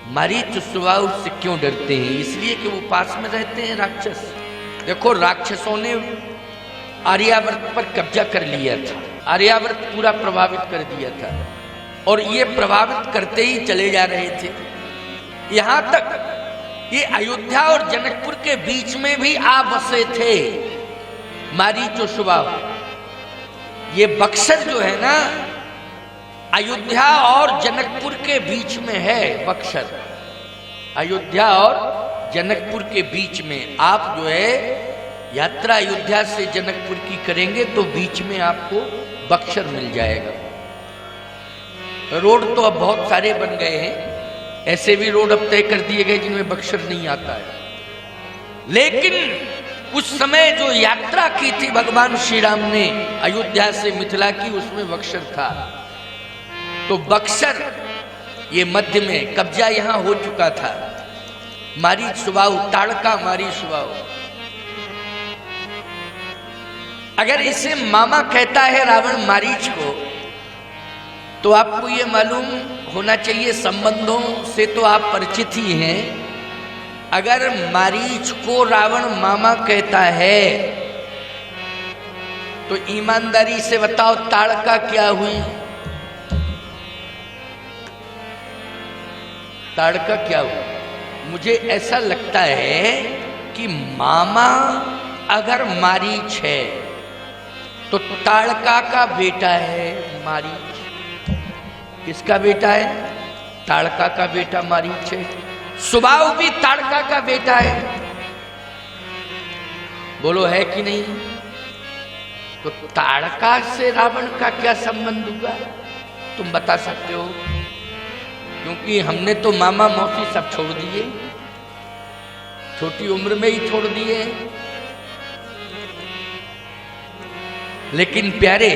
मारीच स्वभाव उससे क्यों डरते हैं? इसलिए कि वो पास में रहते हैं राक्षस। देखो, राक्षसों ने आर्यावर्त पर कब्जा कर लिया था, आर्यावर्त पूरा प्रभावित कर दिया था, और ये प्रभावित करते ही चले जा रहे थे। यहां तक ये अयोध्या और जनकपुर के बीच में भी आ बसे थे मारीच और स्वभाव। ये बक्सर जो है ना, अयोध्या और जनकपुर के बीच में है। बक्सर अयोध्या और जनकपुर के बीच में। आप जो है यात्रा अयोध्या से जनकपुर की करेंगे तो बीच में आपको बक्सर मिल जाएगा। रोड तो अब बहुत सारे बन गए हैं, ऐसे भी रोड अब तय कर दिए गए जिनमें बक्सर नहीं आता है। लेकिन उस समय जो यात्रा की थी भगवान श्री राम ने अयोध्या से मिथिला की, उसमें बक्सर था। तो बक्सर ये मध्य में कब्जा यहां हो चुका था। मारीच स्वभाव, ताड़का मारीच स्वभाव। अगर इसे मामा कहता है रावण मारीच को, तो आपको ये मालूम होना चाहिए, संबंधों से तो आप परिचित ही हैं। अगर मारीच को रावण मामा कहता है तो ईमानदारी से बताओ ताड़का क्या हुई? ताड़का क्या हुआ? मुझे ऐसा लगता है कि मामा अगर मारीच है तो ताड़का का बेटा है मारीच। किसका बेटा है? ताड़का का बेटा मारीच है। स्वभाव भी ताड़का का बेटा है। बोलो है कि नहीं? तो ताड़का से रावण का क्या संबंध हुआ? तुम बता सकते हो? क्योंकि हमने तो मामा मौसी सब छोड़ दिए, छोटी उम्र में ही छोड़ दिए। लेकिन प्यारे,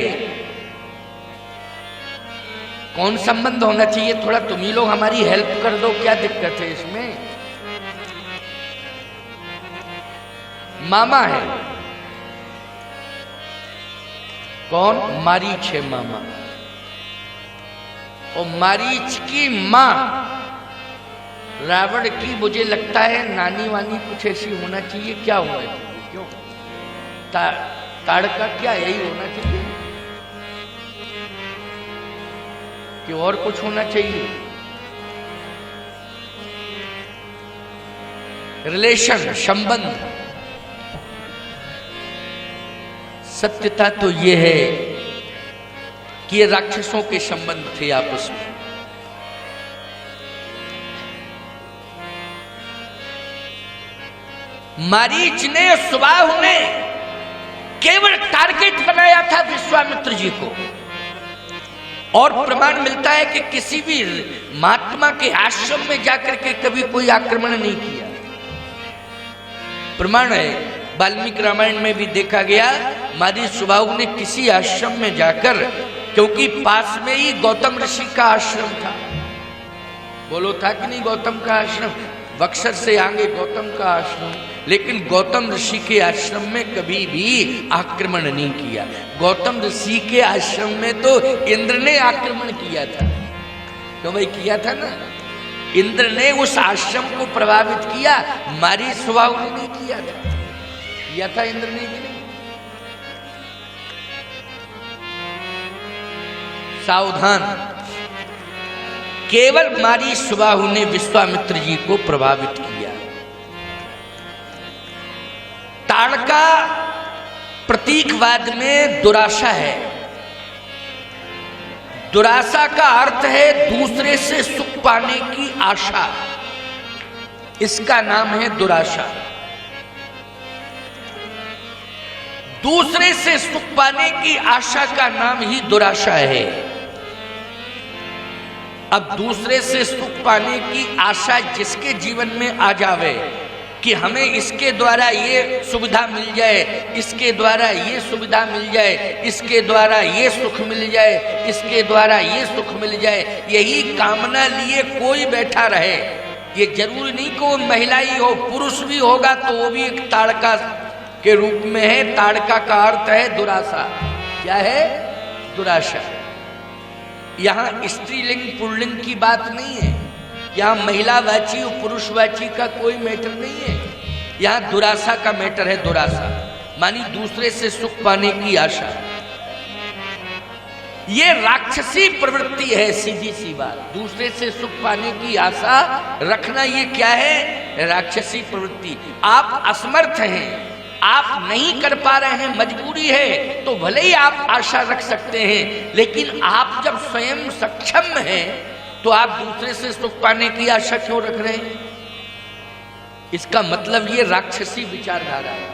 कौन संबंध होना चाहिए? थोड़ा तुम ही लोग हमारी हेल्प कर दो, क्या दिक्कत है इसमें? मामा है। कौन? मारीच है मामा। और मारीच की मां रावण की मुझे लगता है नानी वानी कुछ ऐसी होना चाहिए। क्या होना चाहिए? क्यों? ताड़का क्या यही होना चाहिए कि और कुछ होना चाहिए? रिलेशन, संबंध। सत्यता तो ये है कि ये राक्षसों के संबंध थे आपस में। मारीच ने, स्वभाव ने केवल टारगेट बनाया था विश्वामित्र जी को। और प्रमाण मिलता है कि किसी भी महात्मा के आश्रम में जाकर के कभी कोई आक्रमण नहीं किया। प्रमाण है, वाल्मीकि रामायण में भी देखा गया, मारीच स्वभाव ने किसी आश्रम में जाकर, क्योंकि पास में ही गौतम ऋषि का आश्रम था। बोलो था कि नहीं? गौतम का आश्रम, बक्सर से आगे गौतम का आश्रम। लेकिन गौतम ऋषि के आश्रम में कभी भी आक्रमण नहीं किया। गौतम ऋषि के आश्रम में तो इंद्र ने आक्रमण किया था। तो भाई किया था ना, इंद्र ने उस आश्रम को प्रभावित किया, मारीच स्वभाव ने नहीं किया था। किया था इंद्र ने कि नहीं? सावधान, केवल मारीच स्वभाव ने विश्वामित्र जी को प्रभावित किया। ताड़का प्रतीकवाद में दुराशा है। दुराशा का अर्थ है दूसरे से सुख पाने की आशा। इसका नाम है दुराशा। दूसरे से सुख पाने की आशा का नाम ही दुराशा है। अब दूसरे से सुख पाने की आशा जिसके जीवन में आ जावे कि हमें इसके द्वारा ये सुविधा मिल जाए, इसके द्वारा ये सुविधा मिल जाए, इसके द्वारा ये सुख मिल जाए, इसके द्वारा ये सुख मिल जाए, यही कामना लिए कोई बैठा रहे। ये जरूरी नहीं कि वो महिला ही हो, पुरुष भी होगा तो वो भी एक ताड़का के रूप में है। ताड़का का अर्थ है दुराशा। क्या है? दुराशा। यहां स्त्रीलिंग पुल्लिंग की बात नहीं है। यहाँ महिलावाची और पुरुषवाची का कोई मैटर नहीं है, यहाँ दुराशा का मैटर है। दुराशा मानी दूसरे से सुख पाने की आशा। ये राक्षसी प्रवृत्ति है, सीधी सी बात। दूसरे से सुख पाने की आशा रखना ये क्या है? राक्षसी प्रवृत्ति। आप असमर्थ हैं, आप नहीं कर पा रहे हैं, मजबूरी है, तो भले ही आप आशा रख सकते हैं, लेकिन आप जब स्वयं सक्षम हैं तो आप दूसरे से सुख पाने की आशा क्यों रख रहे हैं? इसका मतलब ये राक्षसी विचारधारा है।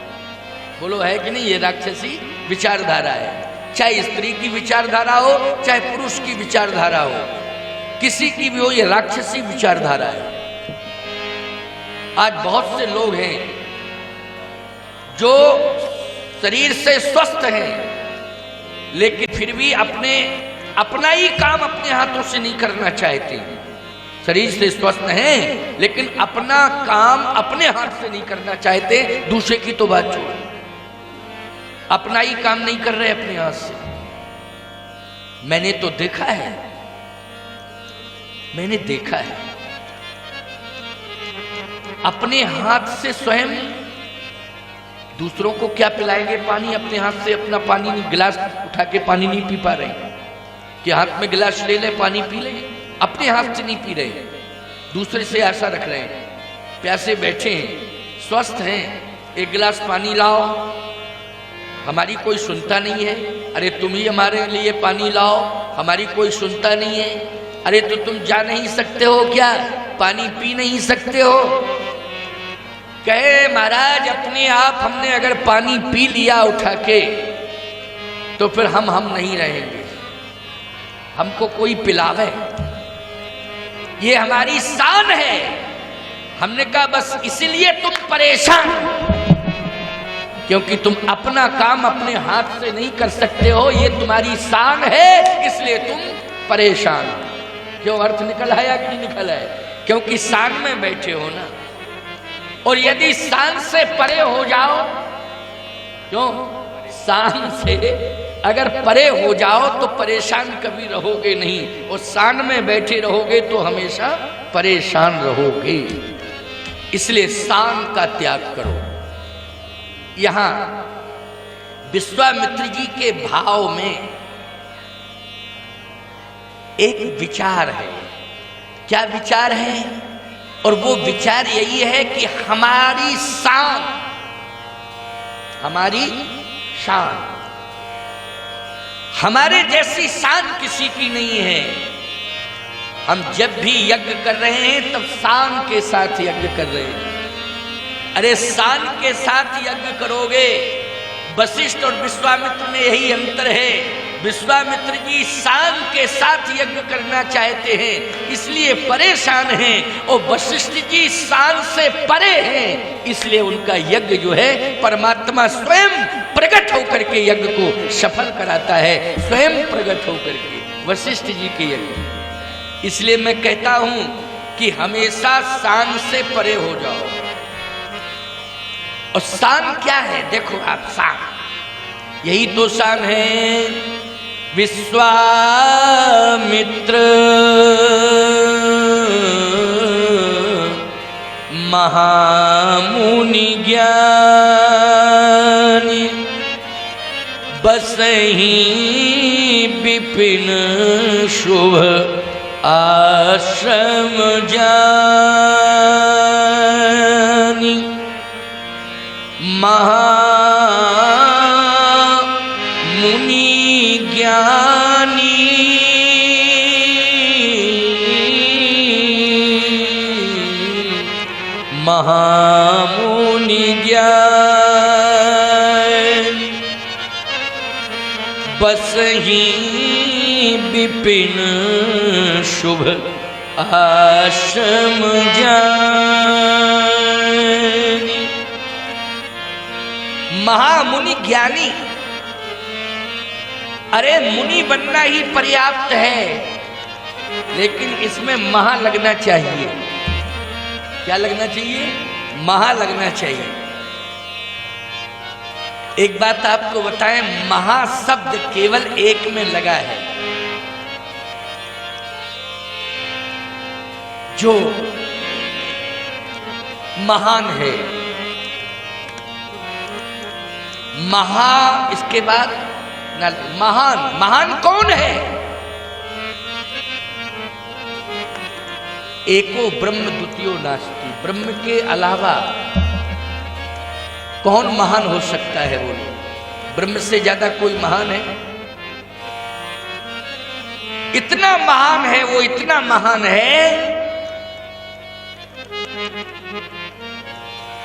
बोलो है कि नहीं? ये राक्षसी विचारधारा है। चाहे स्त्री की विचारधारा हो, चाहे पुरुष की विचारधारा हो, किसी की भी हो, ये राक्षसी विचारधारा है। आज बहुत से लोग हैं जो शरीर से स्वस्थ हैं, लेकिन फिर भी अपना ही काम अपने हाथों से नहीं करना चाहते। शरीर से स्वस्थ हैं, लेकिन अपना काम अपने हाथ से नहीं करना चाहते। दूसरे की तो बात छोड़ो, अपना ही काम नहीं कर रहे अपने हाथ से। मैंने तो देखा है, मैंने देखा है अपने हाथ से स्वयं दूसरों को क्या पिलाएंगे? पानी। अपने हाथ से अपना पानी नहीं, गिलास उठा के पानी नहीं पी पा रहे कि हाथ में गिलास ले ले पानी पी ले, अपने हाथ से नहीं पी रहे, दूसरे से आशा रख रहे हैं। प्यासे बैठे हैं, स्वस्थ हैं, एक गिलास पानी लाओ, हमारी कोई सुनता नहीं है। अरे तुम ही हमारे लिए पानी लाओ, हमारी कोई सुनता नहीं है। अरे तो तुम जा नहीं सकते हो क्या? पानी पी नहीं सकते हो? कहे महाराज अपने आप हमने अगर पानी पी लिया उठा के तो फिर हम नहीं रहेंगे, हमको कोई पिलावे, ये हमारी शान है। हमने कहा बस इसलिए तुम परेशान, क्योंकि तुम अपना काम अपने हाथ से नहीं कर सकते हो, ये तुम्हारी शान है, इसलिए तुम परेशान। क्यों? अर्थ निकल आया कि नहीं निकल आया? क्योंकि शान में बैठे हो ना, और यदि शान से परे हो जाओ, क्यों? शान से अगर परे हो जाओ तो परेशान कभी रहोगे नहीं, और शान में बैठे रहोगे तो हमेशा परेशान रहोगे। इसलिए शान का त्याग करो। यहां विश्वामित्र जी के भाव में एक विचार है। क्या विचार है? और वो विचार यही है कि हमारी शान, हमारी शान, हमारे जैसी शान किसी की नहीं है। हम जब भी यज्ञ कर रहे हैं तब शान के साथ यज्ञ कर रहे हैं। अरे शान के साथ यज्ञ करोगे। वशिष्ठ और विश्वामित्र में यही अंतर है। विश्वामित्र जी शान के साथ यज्ञ करना चाहते हैं, इसलिए परेशान हैं, और वशिष्ठ जी शान से परे हैं, इसलिए उनका यज्ञ जो है परमात्मा स्वयं प्रकट होकर के यज्ञ को सफल कराता है, स्वयं प्रकट होकर के वशिष्ठ जी के यज्ञ। इसलिए मैं कहता हूं कि हमेशा शान से परे हो जाओ। और शान क्या है? देखो आप, शान यही तो शान है। विश्वामित्र महामुनि ज्ञानी, बसहि विपिन शुभ आश्रम जानी। महामुनि ज्ञानी, महामुनि ज्ञानी, बसहि विपिन शुभ आश्रम जानी। महामुनि ज्ञानी, अरे मुनि बनना ही पर्याप्त है, लेकिन इसमें महा लगना चाहिए। क्या लगना चाहिए? महा लगना चाहिए। एक बात आपको बताएं, महा शब्द केवल एक में लगा है। जो महान है, इसके बाद महान, महान कौन है? एको ब्रह्म द्वितीयो नास्ति, ब्रह्म के अलावा कौन महान हो सकता है? बोलो, ब्रह्म से ज्यादा कोई महान है? इतना महान है वो, इतना महान है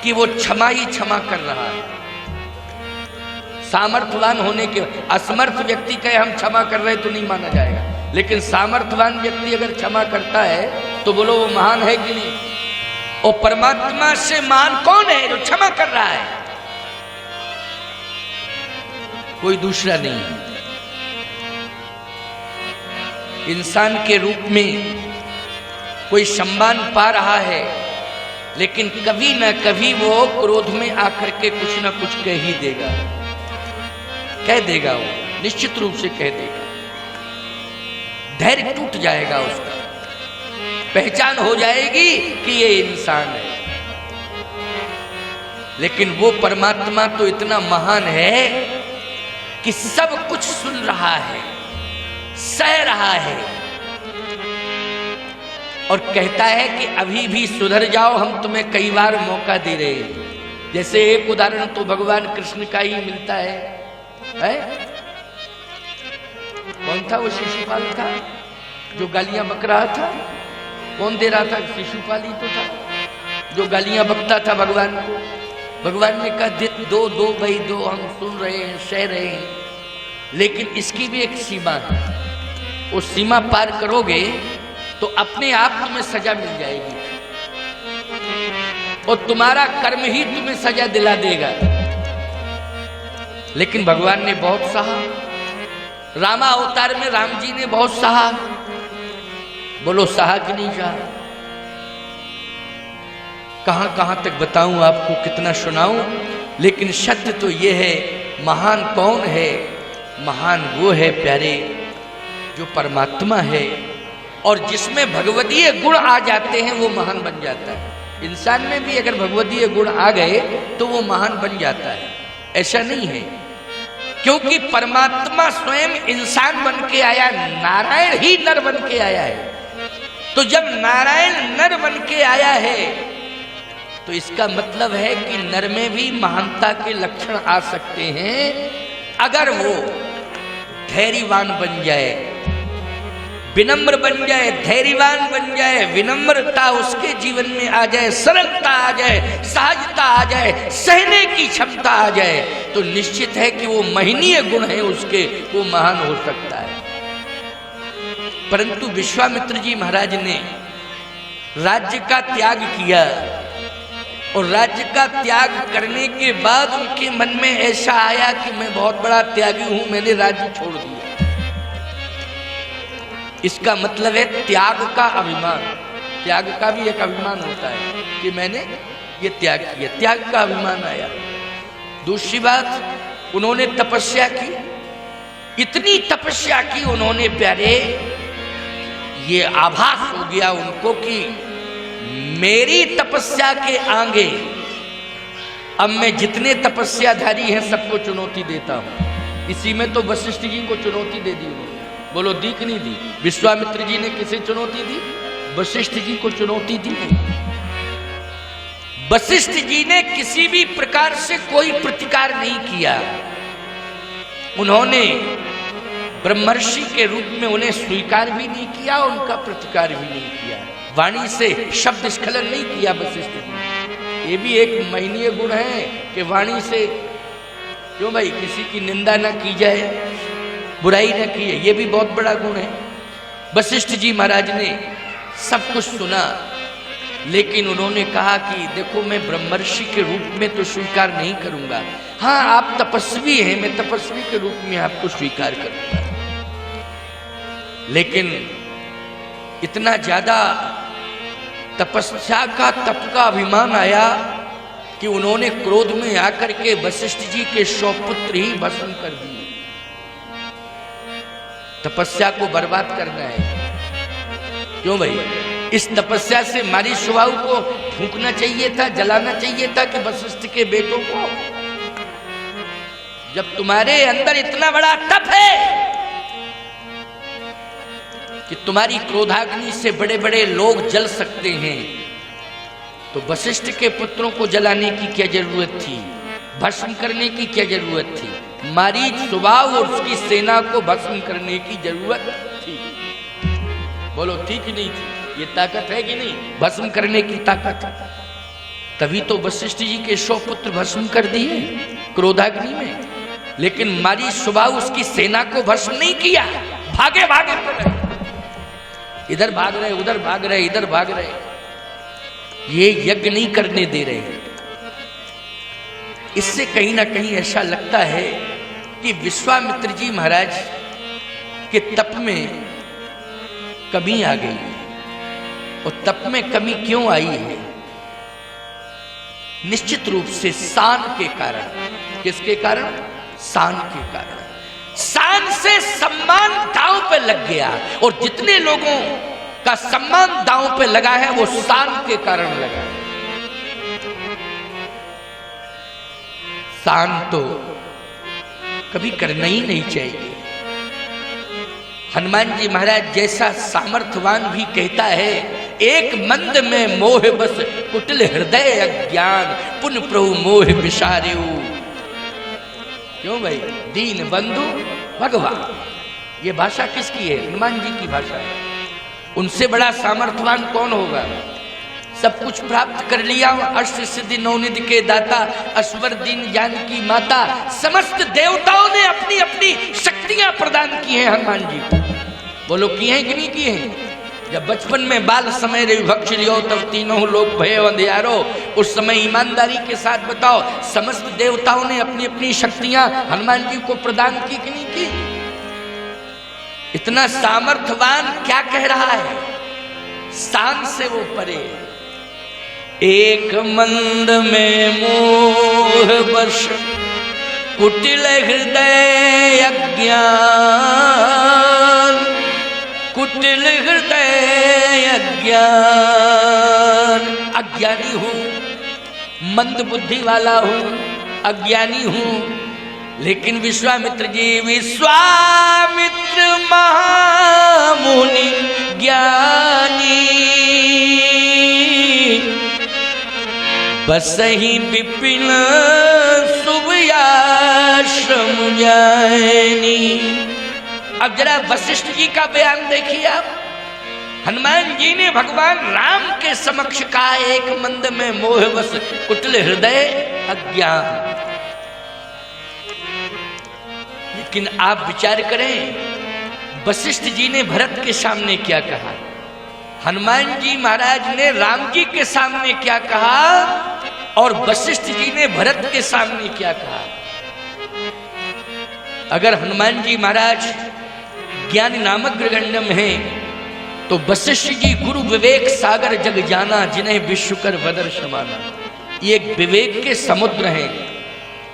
कि वो क्षमा ही क्षमा कर रहा है। सामर्थ्यवान होने के, असमर्थ व्यक्ति कहे हम क्षमा कर रहे तो नहीं माना जाएगा, लेकिन सामर्थ्यवान व्यक्ति अगर क्षमा करता है तो बोलो वो महान है कि नहीं? और परमात्मा से महान कौन है? जो क्षमा कर रहा है, कोई दूसरा नहीं है। इंसान के रूप में कोई सम्मान पा रहा है, लेकिन कभी ना कभी वो क्रोध में आकर के कुछ ना कुछ कह ही देगा, कह देगा, वो निश्चित रूप से कह देगा। धैर्य टूट जाएगा उसका, पहचान हो जाएगी कि ये इंसान है। लेकिन वो परमात्मा तो इतना महान है कि सब कुछ सुन रहा है, सह रहा है, और कहता है कि अभी भी सुधर जाओ, हम तुम्हें कई बार मौका दे रहे हैं। जैसे एक उदाहरण तो भगवान कृष्ण का ही मिलता है? कौन था वो? शिशुपाल था जो गालियां बक रहा था। कौन दे रहा था? शिशुपाल ही तो था जो गालियां बकता था भगवान को। भगवान ने कहा दो दो भाई दो, हम सुन रहे हैं, सह रहे हैं, लेकिन इसकी भी एक सीमा है। वो सीमा पार करोगे तो अपने आप तुम्हें सजा मिल जाएगी, और तुम्हारा कर्म ही तुम्हें सजा दिला देगा। लेकिन भगवान ने बहुत सहा, रामा अवतार में राम जी ने बहुत सहा। बोलो सहा कि नहीं सहा? कहां कहां तक बताऊं आपको, कितना सुनाऊं, लेकिन सत्य तो यह है, महान कौन है? महान वो है प्यारे जो परमात्मा है, और जिसमें भगवतीय गुण आ जाते हैं वो महान बन जाता है। इंसान में भी अगर भगवतीय गुण आ गए तो वो महान बन जाता है। ऐसा नहीं है, क्योंकि परमात्मा स्वयं इंसान बन के आया, नारायण ही नर बन के आया है। तो जब नारायण नर बन के आया है तो इसका मतलब है कि नर में भी महानता के लक्षण आ सकते हैं, अगर वो धैर्यवान बन जाए, विनम्र बन जाए, धैर्यवान बन जाए, विनम्रता उसके जीवन में आ जाए, सरलता आ जाए, सहजता आ जाए, सहने की क्षमता आ जाए, तो निश्चित है कि वो महनीय गुण है उसके, वो महान हो सकता है। परंतु विश्वामित्र जी महाराज ने राज्य का त्याग किया, और राज्य का त्याग करने के बाद उनके मन में ऐसा आया कि मैं बहुत बड़ा त्यागी हूं, मैंने राज्य छोड़ दिया। इसका मतलब है त्याग का अभिमान। त्याग का भी एक अभिमान होता है कि मैंने ये त्याग किया, त्याग का अभिमान आया। दूसरी बात, उन्होंने तपस्या की, इतनी तपस्या की उन्होंने प्यारे, ये आभास हो गया उनको कि मेरी तपस्या के आगे अब मैं जितने तपस्याधारी हैं सबको चुनौती देता हूं। इसी में तो वशिष्ठ जी को चुनौती दे दी उन्होंने। बोलो दी कि नहीं दी? विश्वामित्र जी ने किसे चुनौती दी? वशिष्ठ जी को चुनौती दी। वशिष्ठ जी ने किसी भी प्रकार से कोई प्रतिकार नहीं किया। उन्होंने ब्रह्मर्षि के रूप में उन्हें स्वीकार भी नहीं किया, उनका प्रतिकार भी नहीं किया, वाणी से शब्द स्खलन नहीं किया वशिष्ठ जी। ये भी एक महनीय गुण है कि वाणी से, क्यों भाई, किसी की निंदा ना की जाए, बुराई ना की जाए, ये भी बहुत बड़ा गुण है। वशिष्ठ जी महाराज ने सब कुछ सुना, लेकिन उन्होंने कहा कि देखो मैं ब्रह्मर्षि के रूप में तो स्वीकार नहीं करूंगा, हाँ आप तपस्वी हैं, मैं तपस्वी के रूप में आपको स्वीकार करूंगा। लेकिन इतना ज्यादा तपस्या का, तप का अभिमान आया कि उन्होंने क्रोध में आकर के वशिष्ठ जी के 100 पुत्र ही भस्म कर दिए। तपस्या को बर्बाद करना है, क्यों भाई? इस तपस्या से मारी सुबाहु को फूंकना चाहिए था, जलाना चाहिए था कि वशिष्ठ के बेटों को? जब तुम्हारे अंदर इतना बड़ा तप है कि तुम्हारी क्रोधाग्नि से बड़े बड़े लोग जल सकते हैं, तो वशिष्ठ के पुत्रों को जलाने की क्या जरूरत थी? भस्म करने की क्या जरूरत थी? मारीच सुबाहु और उसकी सेना को भस्म करने की जरूरत थी? बोलो थी कि नहीं थी? ये ताकत है कि नहीं? भस्म करने की ताकत। तभी तो वशिष्ठ जी के 100 पुत्र भस्म कर दिए क्रोधाग्नि में। लेकिन मारी सुबाहु उसकी सेना को भस्म नहीं किया, भागे भागे पड़े, इधर भाग रहे, उधर भाग रहे, इधर भाग रहे, ये यज्ञ नहीं करने दे रहे। इससे कहीं ना कहीं ऐसा लगता है कि विश्वामित्र जी महाराज के तप में कमी आ गई है। और तप में कमी क्यों आई है? निश्चित रूप से सान के कारण। किसके कारण? सान के कारण। सान से सम्मान दांव पे लग गया, और जितने लोगों का सम्मान दांव पे लगा है वो सान के कारण लगा है। सान तो कभी करना ही नहीं चाहिए। हनुमान जी महाराज जैसा सामर्थ्यवान भी कहता है, एक मंद में मोह बस कुटिल हृदय अज्ञान, पुन प्रभु मोह विसारेऊ। क्यों भाई? दीन बंधु भगवान, ये भाषा किसकी है? हनुमान जी की भाषा है। उनसे बड़ा सामर्थ्यवान कौन होगा? सब कुछ प्राप्त कर लिया, अष्ट सिद्धि नवनिधि के दाता, अस्वर दीन जानकी माता, समस्त देवताओं ने अपनी अपनी शक्तियां प्रदान की हैं हनुमान जी को। बोलो की हैं कि नहीं की हैं? जब बचपन में बाल समय रे भक्ष लियो तब तीनों लोग भय अंधियारो, उस समय ईमानदारी के साथ बताओ, समस्त देवताओं ने अपनी अपनी शक्तियां हनुमान जी को प्रदान की कि नहीं की? इतना सामर्थ्यवान क्या कह रहा है? शान से वो परे। एक मंद में मोह बश कुटिल हृदय अज्ञान, कुटिल हृदय अज्ञान। अज्ञानी हूं, मंद बुद्धि वाला हूं, अज्ञानी हूं, लेकिन विश्वामित्र जी, विश्वामित्र महामुनि ज्ञानी, बसहि विपिन शुभ आश्रम जानी। अब जरा वशिष्ठ जी का बयान देखिए आप। हनुमान जी ने भगवान राम के समक्ष कहा, एक मंद में मोह बस कुटिल हृदय अज्ञान। लेकिन आप विचार करें, वशिष्ठ जी ने भरत के सामने क्या कहा, हनुमान जी महाराज ने राम जी के सामने क्या कहा, और वशिष्ठ जी ने भरत के सामने क्या कहा। अगर हनुमान जी महाराज ज्ञान नामक गृगंडम है, तो वशिष्ठ जी गुरु विवेक सागर जग जाना, जिन्हें विश्व कर वदर समाना। ये एक विवेक के समुद्र हैं।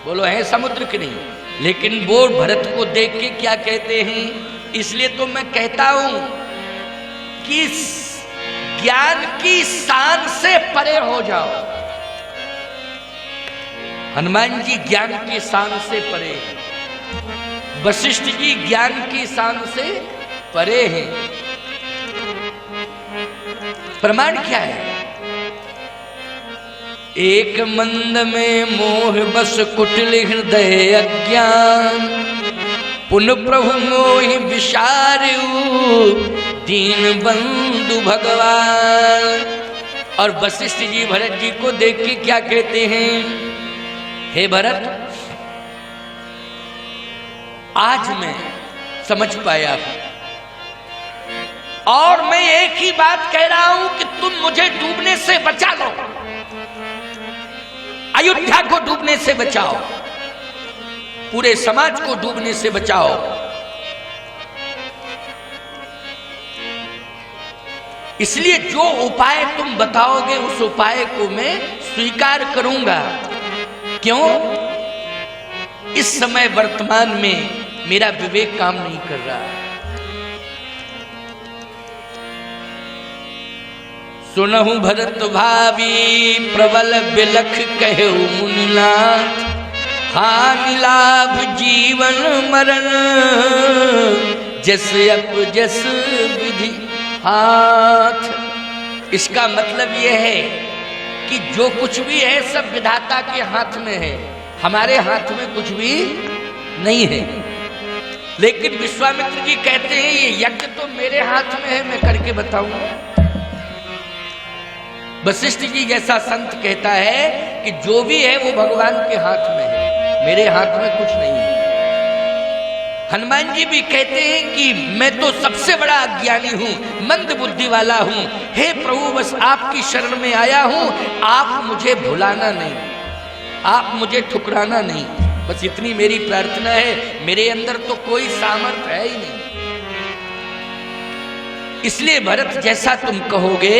बोलो है समुद्र की नहीं? लेकिन वो भरत को देख के क्या कहते हैं? इसलिए तो मैं कहता हूं कि ज्ञान की शान से परे हो जाओ। हनुमान जी ज्ञान की शान से परे हैं, वशिष्ठ जी ज्ञान की शान से परे हैं। प्रमाण क्या है? एक मंद में मोह बस कुटिल हृदय अज्ञान, पुन प्रभु मोहि विसारेऊ, दीन बंधु भगवान। और वशिष्ठ जी भरत जी को देख के क्या कहते हैं? हे भरत, आज मैं समझ पाया हूं, और मैं एक ही बात कह रहा हूं कि तुम मुझे डूबने से बचा लो, अयोध्या को डूबने से बचाओ, पूरे समाज को डूबने से बचाओ। इसलिए जो उपाय तुम बताओगे उस उपाय को मैं स्वीकार करूंगा। क्यों? इस समय वर्तमान में मेरा विवेक काम नहीं कर रहा है। सुनहु भरत भावी प्रबल बिलख कहु मुनिनाथ, हानि लाभ जीवन मरण जस अप जस विधि हाथ। इसका मतलब यह है कि जो कुछ भी है सब विधाता के हाथ में है, हमारे हाथ में कुछ भी नहीं है। लेकिन विश्वामित्र जी कहते हैं ये यज्ञ तो मेरे हाथ में है, मैं करके बताऊंगा। वशिष्ठ जी जैसा संत कहता है कि जो भी है वो भगवान के हाथ में है, मेरे हाथ में कुछ नहीं है। हनुमान जी भी कहते हैं कि मैं तो सबसे बड़ा अज्ञानी हूं, मंद बुद्धि वाला हूं, हे प्रभु बस आपकी शरण में आया हूं, आप मुझे भुलाना नहीं, आप मुझे ठुकराना नहीं, बस इतनी मेरी प्रार्थना है। मेरे अंदर तो कोई सामर्थ्य है ही नहीं। इसलिए भरत जैसा तुम कहोगे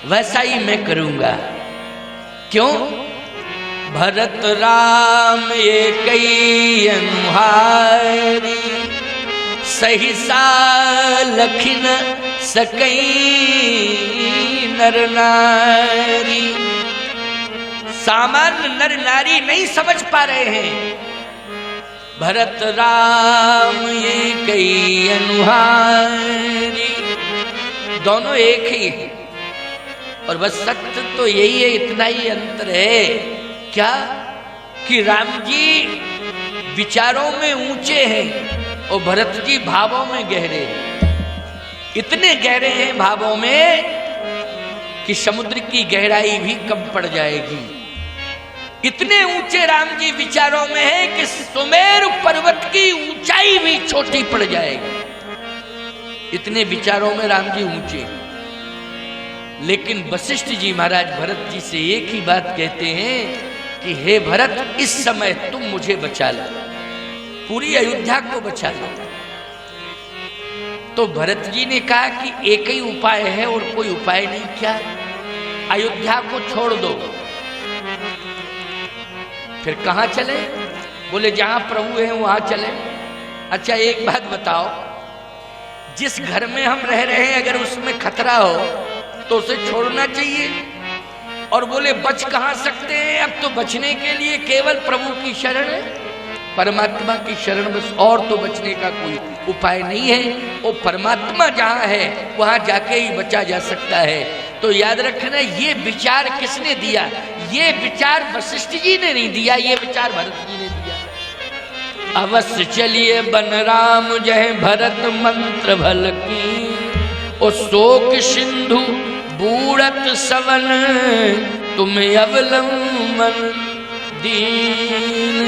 वैसा ही मैं करूंगा। क्यों? भरत राम एक अनुहारी, सहिसा लखिन सकई नर नारी। सामान्य नर नारी नहीं समझ पा रहे हैं। भरत राम एक अनुहारी, दोनों एक ही है। और बस सत्य तो यही है, इतना ही अंतर है क्या कि राम जी विचारों में ऊंचे हैं और भरत जी भावों में गहरे हैं। इतने गहरे हैं भावों में कि समुद्र की गहराई भी कम पड़ जाएगी। इतने ऊंचे राम जी विचारों में है कि सुमेरु पर्वत की ऊंचाई भी छोटी पड़ जाएगी। इतने विचारों में राम जी ऊंचे। लेकिन वशिष्ठ जी महाराज भरत जी से एक ही बात कहते हैं कि हे भरत इस समय तुम मुझे बचा लो, पूरी अयोध्या को बचा लो। तो भरत जी ने कहा कि एक ही उपाय है और कोई उपाय नहीं। क्या? अयोध्या को छोड़ दो। फिर कहां चले? बोले जहां प्रभु है वहां चले। अच्छा एक बात बताओ, जिस घर में हम रह रहे हैं अगर उसमें खतरा हो तो उसे छोड़ना चाहिए। और बोले बच कहां सकते हैं, अब तो बचने के लिए केवल प्रभु की शरण है, परमात्मा की शरण बस, और तो बचने का कोई उपाय नहीं है। वो परमात्मा जहां है वहां जाके ही बचा जा सकता है। तो याद रखना ये विचार किसने दिया? ये विचार वशिष्ठ जी ने नहीं दिया, ये विचार भरत जी ने दिया। अवश्य चलिए बन राम जय भरत मंत्र भल की, ओ शोक सिंधु बूढ़त सवन तुम्हें अवलंबन दीन